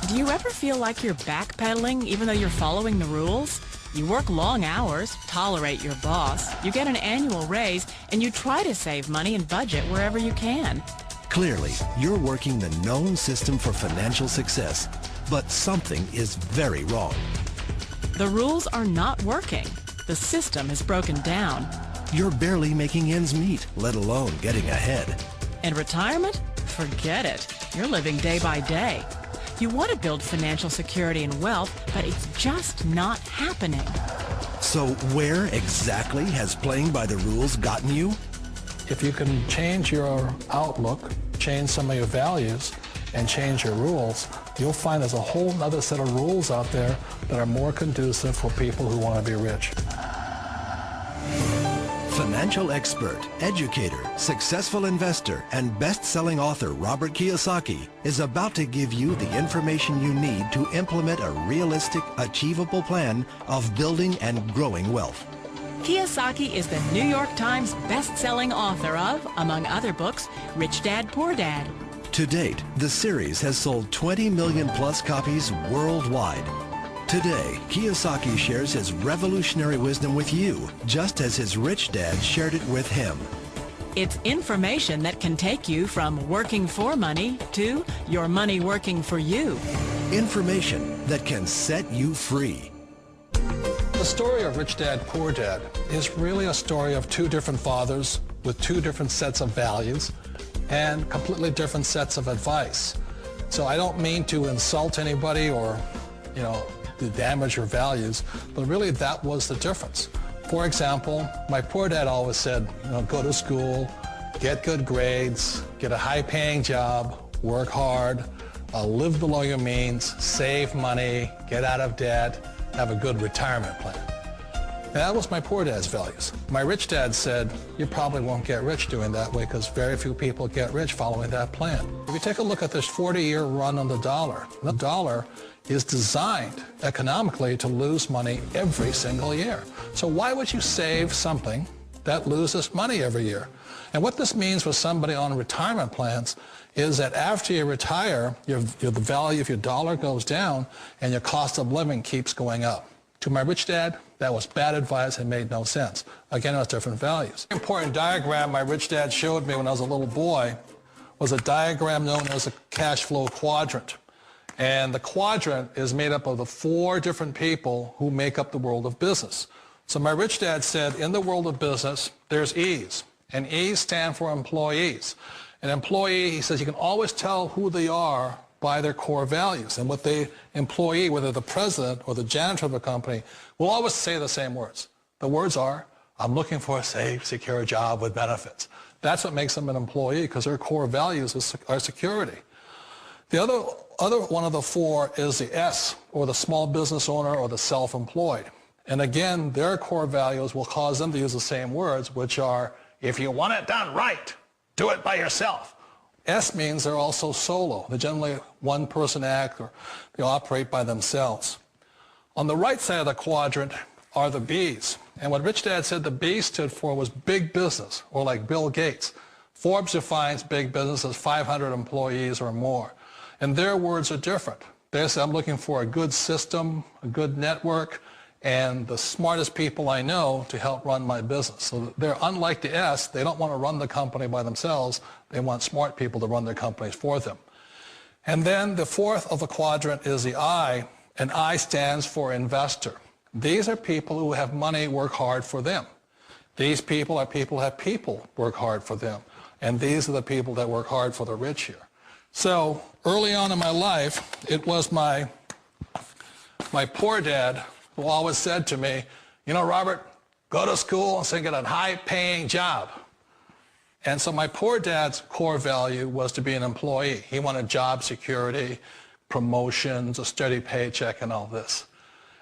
Do you ever feel like you're backpedaling even though you're following the rules? You work long hours, tolerate your boss, you get an annual raise, and you try to save money and budget wherever you can. Clearly, you're working the known system for financial success, but something is very wrong. The rules are not working. The system is broken down. You're barely making ends meet, let alone getting ahead. And retirement? Forget it. You're living day by day. You want to build financial security and wealth, but it's just not happening. So where exactly has playing by the rules gotten you? If you can change your outlook, change some of your values, and change your rules, you'll find there's a whole other set of rules out there that are more conducive for people who want to be rich. Financial expert, educator, successful investor, and best-selling author Robert Kiyosaki is about to give you the information you need to implement a realistic, achievable plan of building and growing wealth. Kiyosaki is the New York Times best-selling author of, among other books, Rich Dad, Poor Dad. To date, the series has sold 20 million plus copies worldwide. Today, Kiyosaki shares his revolutionary wisdom with you, just as his rich dad shared it with him. It's information that can take you from working for money to your money working for you. Information that can set you free. The story of Rich Dad, Poor Dad is really a story of two different fathers with two different sets of values and completely different sets of advice. So I don't mean to insult anybody or, to damage your values, but really that was the difference. For example, my poor dad always said, go to school, get good grades, get a high-paying job, work hard, live below your means, save money, get out of debt, have a good retirement plan. And that was my poor dad's values. My rich dad said, you probably won't get rich doing that way because very few people get rich following that plan. If you take a look at this 40-year run on the dollar is designed economically to lose money every single year. So why would you save something that loses money every year? And what this means for somebody on retirement plans is that after you retire, the value of your dollar goes down and your cost of living keeps going up. To my rich dad, that was bad advice and made no sense. Again, it was different values. An important diagram my rich dad showed me when I was a little boy was a diagram known as a cash flow quadrant. And the quadrant is made up of the four different people who make up the world of business. So my rich dad said, in the world of business, there's E's. And E's stand for employees. An employee, he says, you can always tell who they are by their core values. And what the employee, whether the president or the janitor of a company, will always say the same words. The words are, I'm looking for a safe, secure job with benefits. That's what makes them an employee, because their core values are security. The other one of the four is the S, or the small business owner or the self-employed. And again, their core values will cause them to use the same words, which are, if you want it done right, do it by yourself. S means they're also solo. They're generally one-person act, or they operate by themselves. On the right side of the quadrant are the B's. And what Rich Dad said the B stood for was big business, or like Bill Gates. Forbes defines big business as 500 employees or more. And their words are different. They say, I'm looking for a good system, a good network, and the smartest people I know to help run my business. So they're unlike the S. They don't want to run the company by themselves. They want smart people to run their companies for them. And then the fourth of the quadrant is the I, and I stands for investor. These are people who have money work hard for them. These people are people who have people work hard for them. And these are the people that work hard for the rich here. So early on in my life, it was my poor dad who always said to me, Robert, go to school and get a high-paying job. And so my poor dad's core value was to be an employee. He wanted job security, promotions, a steady paycheck, and all this.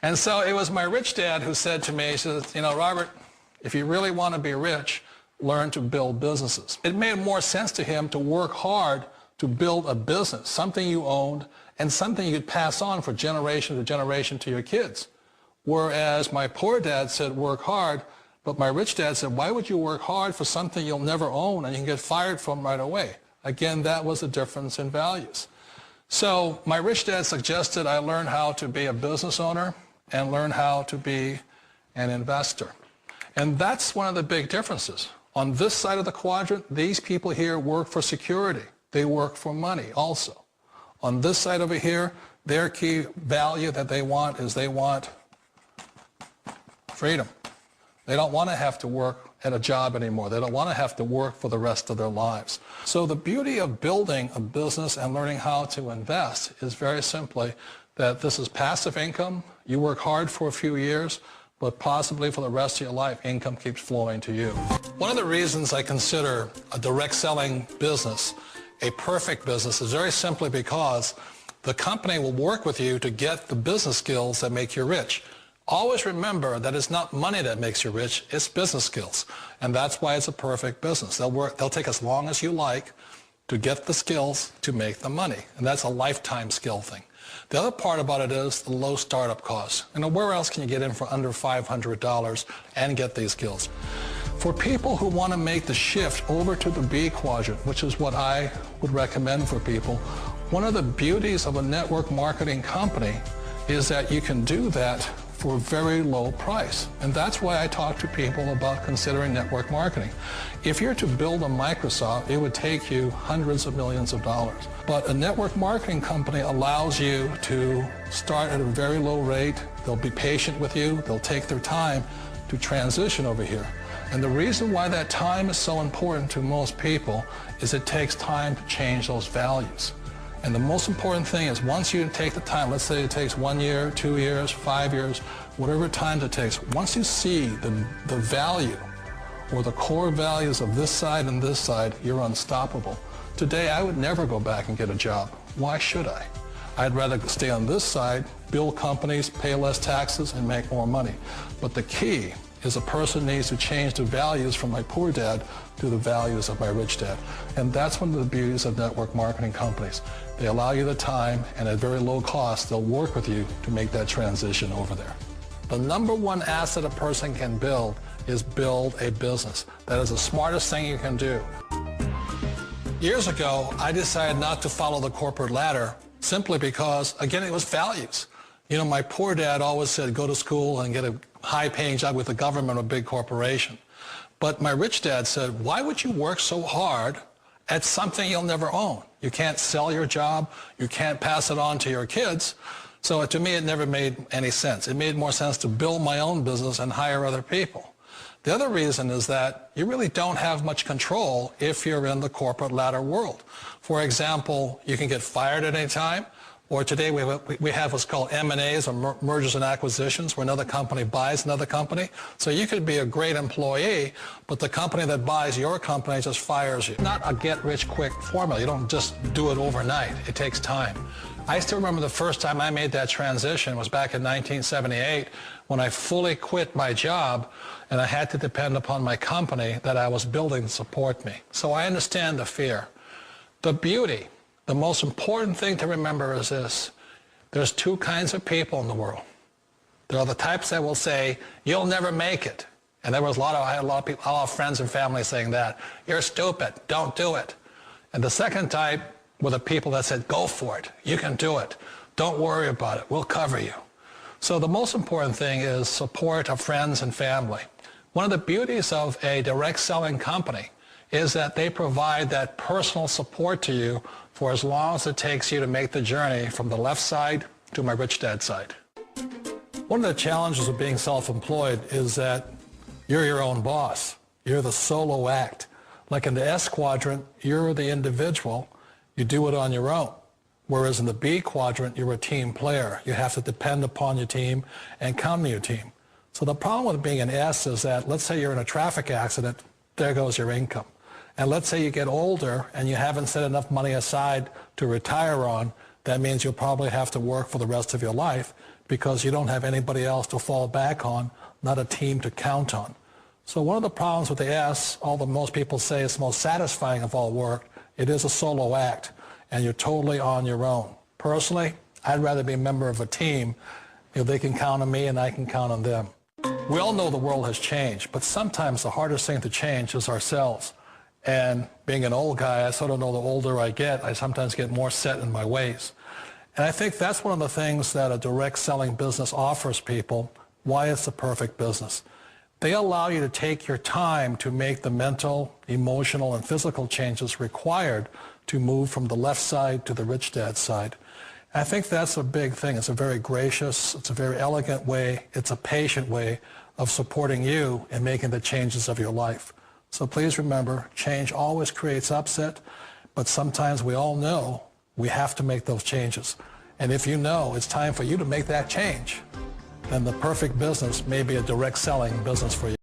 And so it was my rich dad who said to me, he says, Robert, if you really want to be rich, learn to build businesses. It made more sense to him to work hard to build a business, something you owned, and something you could pass on for generation to generation to your kids. Whereas my poor dad said work hard, but my rich dad said, why would you work hard for something you'll never own and you can get fired from right away? Again, that was a difference in values. So my rich dad suggested I learn how to be a business owner and learn how to be an investor. And that's one of the big differences. On this side of the quadrant, these people here work for security. They work for money also. On this side over here, their key value that they want is they want freedom. They don't want to have to work at a job anymore. They don't want to have to work for the rest of their lives. So the beauty of building a business and learning how to invest is very simply that this is passive income. You work hard for a few years, but possibly for the rest of your life, income keeps flowing to you. One of the reasons I consider a direct selling business a perfect business is very simply because the company will work with you to get the business skills that make you rich. Always remember that it's not money that makes you rich, it's business skills. And that's why it's a perfect business. They'll take as long as you like to get the skills to make the money. And that's a lifetime skill thing. The other part about it is the low startup costs. Where else can you get in for under $500 and get these skills? For people who want to make the shift over to the B quadrant, which is what I would recommend for people, one of the beauties of a network marketing company is that you can do that for a very low price. And that's why I talk to people about considering network marketing. If you're to build a Microsoft, it would take you hundreds of millions of dollars. But a network marketing company allows you to start at a very low rate. They'll be patient with you. They'll take their time to transition over here. And the reason why that time is so important to most people is it takes time to change those values. And the most important thing is once you take the time, let's say it takes 1 year, 2 years, 5 years, whatever time it takes, once you see the value or the core values of this side and this side, you're unstoppable. Today, I would never go back and get a job. Why should I? I'd rather stay on this side, build companies, pay less taxes, and make more money. But the key is a person needs to change the values from my poor dad to the values of my rich dad. And that's one of the beauties of network marketing companies. They allow you the time, and at very low cost, they'll work with you to make that transition over there. The number one asset a person can build is build a business. That is the smartest thing you can do. Years ago, I decided not to follow the corporate ladder simply because, again, it was values. You know, my poor dad always said, go to school and get a high-paying job with the government or a big corporation. But my rich dad said, why would you work so hard at something you'll never own? You can't sell your job. You can't pass it on to your kids. So to me, it never made any sense. It made more sense to build my own business and hire other people. The other reason is that you really don't have much control if you're in the corporate ladder world. For example, you can get fired at any time. Or today we have what's called M&As, or mergers and acquisitions, where another company buys another company. So you could be a great employee, but the company that buys your company just fires you. Not a get-rich-quick formula. You don't just do it overnight. It takes time. I still remember the first time I made that transition was back in 1978 when I fully quit my job and I had to depend upon my company that I was building to support me. So I understand the fear. The beauty. The most important thing to remember is this. There's two kinds of people in the world. There are the types that will say, you'll never make it. And I had a lot of friends and family saying that. You're stupid. Don't do it. And the second type were the people that said, go for it. You can do it. Don't worry about it. We'll cover you. So the most important thing is support of friends and family. One of the beauties of a direct selling company is that they provide that personal support to you for as long as it takes you to make the journey from the left side to my rich dad side. One of the challenges of being self-employed is that you're your own boss. You're the solo act. Like in the S quadrant, you're the individual. You do it on your own. Whereas in the B quadrant, you're a team player. You have to depend upon your team and count on your team. So the problem with being an S is that, let's say you're in a traffic accident, there goes your income. And let's say you get older and you haven't set enough money aside to retire on, that means you'll probably have to work for the rest of your life because you don't have anybody else to fall back on, not a team to count on. So one of the problems with the S, although most people say it's the most satisfying of all work, it is a solo act and you're totally on your own. Personally, I'd rather be a member of a team if they can count on me and I can count on them. We all know the world has changed, but sometimes the hardest thing to change is ourselves. And being an old guy, I sort of know the older I get, I sometimes get more set in my ways. And I think that's one of the things that a direct selling business offers people, why it's the perfect business. They allow you to take your time to make the mental, emotional, and physical changes required to move from the left side to the rich dad side. And I think that's a big thing. It's a very gracious, it's a very elegant way, it's a patient way of supporting you in making the changes of your life. So please remember, change always creates upset, but sometimes we all know we have to make those changes. And if you know it's time for you to make that change, then the perfect business may be a direct selling business for you.